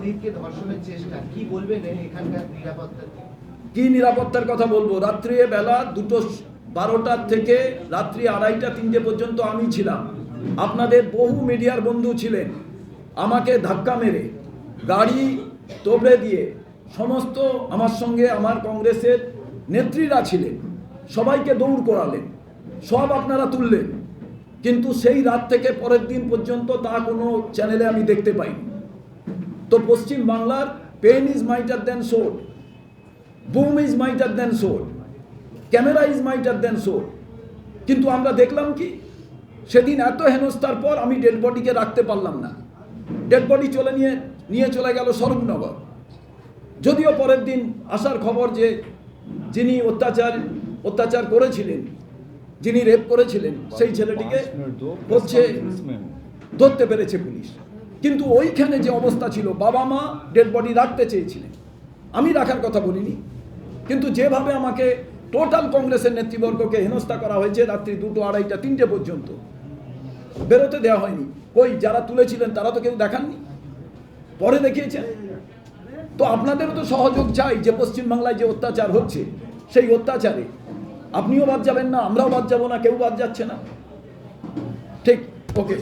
প্রদীপকে ধর্ষণের চেষ্টা, কি বলবেন এখানকার নিরাপত্তা? কি নিরাপত্তার কথা বলবো? রাত্রি বেলা 2:12 থেকে রাত্রি 2:30-3টে পর্যন্ত আমি ছিলাম। আপনাদের বহু মিডিয়ার বন্ধু ছিলেন। আমাকে ধাক্কা মেরে গাড়ি তোবড়ে দিয়ে সমস্ত আমার সঙ্গে আমার কংগ্রেসের নেত্রীরা ছিলেন, সবাইকে দৌড় করালেন, সব আপনারা তুললেন, কিন্তু সেই রাত থেকে পরের দিন পর্যন্ত তা কোনো চ্যানেলে আমি দেখতে পাইনি। তো পশ্চিম বাংলার pen is mightier than sword, boom is mightier than sword, camera is mightier than sword. কিন্তু আমরা দেখলাম কি, সেদিন এত হেনস্থার পর আমি ডেড বডিকে রাখতে পারলাম না। ডেড বডি নিয়ে চলে গেল স্বরূপনগর। যদিও পরের দিন আসার খবর যে যিনি অত্যাচার করেছিলেন, যিনি রেপ করেছিলেন, সেই ছেলেটিকে ধরতে পেরেছে পুলিশ। কিন্তু ওইখানে যে অবস্থা ছিল, বাবা মা ডেড বডি রাখতে চেয়েছিলেন, আমি রাখার কথা বলিনি, কিন্তু যেভাবে আমাকে টোটাল কংগ্রেসের নেতৃবর্গকে হেনস্থা করা হয়েছে রাত্রি 2, 2:30, 3টে পর্যন্ত, বেরোতে দেওয়া হয়নি। কই যারা তুলেছিলেন তারা তো কেউ দেখাননি, পরে দেখিয়েছেন। তো আপনাদেরও তো সহযোগ চাই যে পশ্চিমবাংলায় যে অত্যাচার হচ্ছে, সেই অত্যাচারে আপনিও বাদ যাবেন না, আমরাও বাদ যাব না, কেউ বাদ যাচ্ছে না। ঠিক, ওকে।